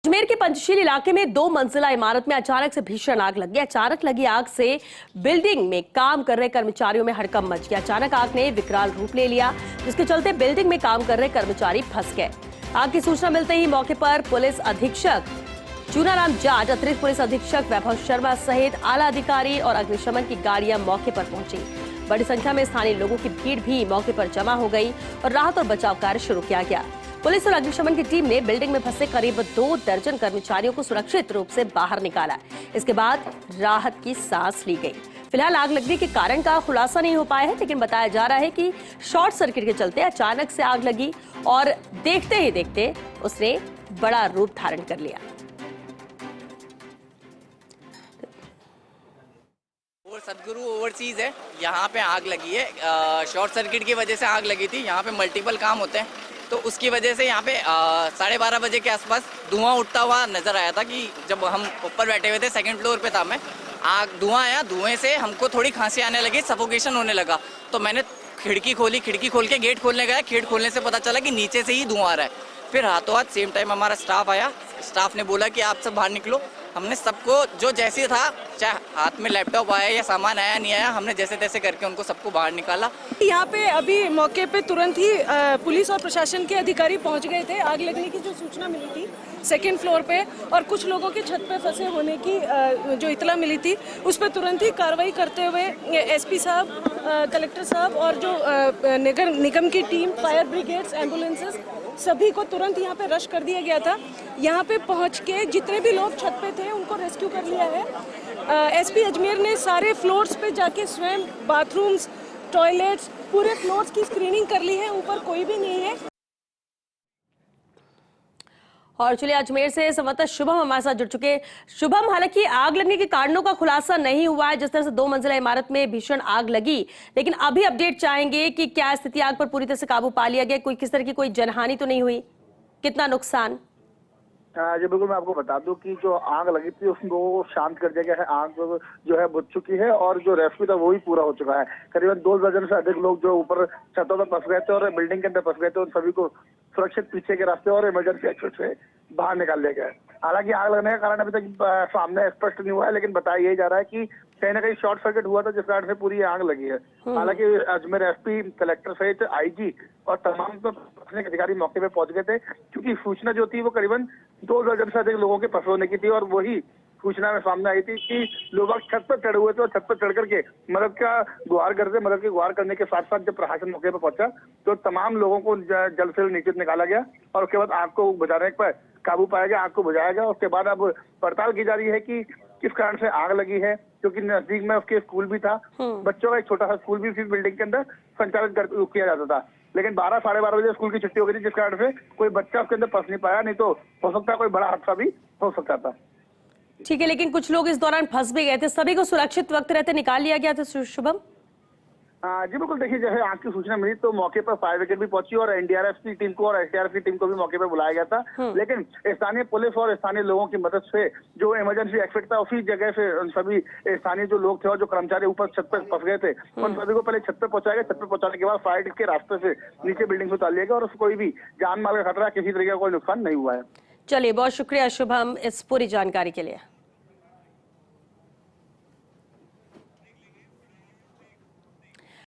अजमेर के पंचशील इलाके में 2 मंजिला इमारत में अचानक से भीषण आग लग गई। अचानक लगी आग से बिल्डिंग में काम कर रहे कर्मचारियों में हड़कंप मच गया। अचानक आग ने विकराल रूप ले लिया, जिसके चलते बिल्डिंग में काम कर रहे कर्मचारी फंस गए। आग की सूचना मिलते ही मौके पर पुलिस अधीक्षक चूनाराम जाट, अतिरिक्त पुलिस अधीक्षक वैभव शर्मा सहित आला अधिकारी और अग्निशमन की गाड़ियां मौके पर पहुंची। बड़ी संख्या में स्थानीय लोगों की भीड़ भी मौके पर जमा हो गई और राहत और बचाव कार्य शुरू किया गया। पुलिस और अग्निशमन की टीम ने बिल्डिंग में फंसे करीब 2 दर्जन कर्मचारियों को सुरक्षित रूप से बाहर निकाला। इसके बाद राहत की सांस ली गई। फिलहाल आग लगने के कारण का खुलासा नहीं हो पाया है, लेकिन बताया जा रहा है कि शॉर्ट सर्किट के चलते अचानक से आग लगी और देखते ही देखते उसने बड़ा रूप धारण कर लिया। सदगुरु ओवरसीज है, यहाँ पे आग लगी है। शॉर्ट सर्किट की वजह से आग लगी थी। यहाँ पे मल्टीपल काम होते हैं, तो उसकी वजह से यहाँ पे 12:30 बजे के आसपास धुआं उठता हुआ नजर आया था। कि जब हम ऊपर बैठे हुए थे, सेकंड फ्लोर पे था मैं, आग धुआं आया। धुएं से हमको थोड़ी खांसी आने लगी, सफोकेशन होने लगा। तो मैंने खिड़की खोली, खिड़की खोल के गेट खोलने गया। गेट खोलने से पता चला कि नीचे से ही धुआं आ रहा है। फिर हाथों हाथ सेम टाइम हमारा स्टाफ आया। स्टाफ ने बोला कि आप सब बाहर निकलो। हमने सबको जो जैसे था, चाहे हाथ में लैपटॉप आया या सामान आया नहीं आया, हमने जैसे तैसे करके उनको सबको बाहर निकाला। यहाँ पे अभी मौके पे तुरंत ही पुलिस और प्रशासन के अधिकारी पहुँच गए थे। आग लगने की जो सूचना मिली थी सेकेंड फ्लोर पे, और कुछ लोगों के छत पे फंसे होने की जो इतला मिली थी, उस पर तुरंत ही कार्रवाई करते हुए एसपी साहब, कलेक्टर साहब और जो नगर निगम की टीम, फायर ब्रिगेड्स, एम्बुलेंसेस, सभी को तुरंत यहाँ पे रश कर दिया गया था। यहाँ पे पहुँच के जितने भी लोग छत पे थे उनको रेस्क्यू कर लिया है। एसपी अजमेर ने सारे फ्लोर्स पे जाके स्वयं बाथरूम्स, टॉयलेट्स, पूरे फ्लोर्स की स्क्रीनिंग कर ली है। ऊपर कोई भी नहीं है। और चलिए, अजमेर से संवाददाता शुभम हमारे साथ जुड़ चुके हैं। शुभम, हालांकि आग लगने के कारणों का खुलासा नहीं हुआ है। जिस तरह से 2 मंजिला इमारत में भीषण आग लगी, लेकिन अभी अपडेट चाहेंगे कि क्या स्थिति, आग पर पूरी तरह से काबू पा लिया गया, कोई किस तरह की कोई जनहानि तो नहीं हुई, कितना नुकसान? जी बिल्कुल, मैं आपको बता दूं कि जो आग लगी थी उसको शांत कर दिया गया है। आग जो है बुझ चुकी है और जो रेस्क्यू था वो भी पूरा हो चुका है। करीबन 2 दर्जन से अधिक लोग जो ऊपर छतों पर फंस गए थे और बिल्डिंग के अंदर फंस गए थे, उन सभी को सुरक्षित पीछे के रास्ते और इमरजेंसी एक्सिट से बाहर निकाल लिया गया है। हालांकि आग लगने का कारण अभी तक सामने स्पष्ट नहीं हुआ है, लेकिन बताया यही जा रहा है कि कहीं ना कहीं शॉर्ट सर्किट हुआ था, जिस कारण से पूरी आग लगी है। हालांकि अजमेर एसपी, कलेक्टर सहित आईजी और तमाम प्रशासनिक अधिकारी मौके पे पहुंच गए थे, क्योंकि सूचना जो थी वो करीबन 2 दर्जन से अधिक लोगों के फंसे होने की थी। और वही सूचना में सामने आई थी कि लोग छत पर चढ़े हुए थे और छत पर चढ़ करके मदद का गुहार करते, मदद की गुहार करने के साथ साथ जब प्रशासन मौके पर पहुंचा तो तमाम लोगों को जल्द से जल्द नीचे निकाला गया और उसके बाद आग को बुझाने पर काबू पाया गया, आग को बुझाया गया। उसके बाद अब पड़ताल की जा रही है कि किस कारण से आग लगी है, क्योंकि नजदीक में उसके स्कूल भी था। बच्चों का एक छोटा सा स्कूल भी बिल्डिंग के अंदर संचालित किया जाता था, लेकिन 12 साढ़े 12 बजे स्कूल की छुट्टी हो गई थी, जिस कारण से कोई बच्चा उसके अंदर फंस नहीं पाया। नहीं तो हो सकता है कोई बड़ा हादसा भी हो सकता था। ठीक है, लेकिन कुछ लोग इस दौरान फंस भी गए थे, सभी को सुरक्षित वक्त रहते निकाल लिया गया था। शुभम जी बिल्कुल, देखिए जैसे आग की सूचना मिली तो मौके पर फायर ब्रिगेड भी पहुंची और एनडीआरएफ की टीम को और एसडीआरएफ की टीम को भी मौके पर बुलाया गया था। लेकिन स्थानीय पुलिस और स्थानीय लोगों की मदद से जो इमरजेंसी एक्सिट था उसी जगह से सभी स्थानीय जो लोग थे और जो कर्मचारी ऊपर छत पर फंस गए थे, उन सभी को पहले छत पर पहुंचाया गया। छत पर पहुंचाने के बाद फायर के रास्ते से नीचे बिल्डिंग से उतार लिया गया और कोई भी जान माल का खतरा, किसी तरीके का कोई नुकसान नहीं हुआ है। चलिए, बहुत शुक्रिया शुभम इस पूरी जानकारी के लिए।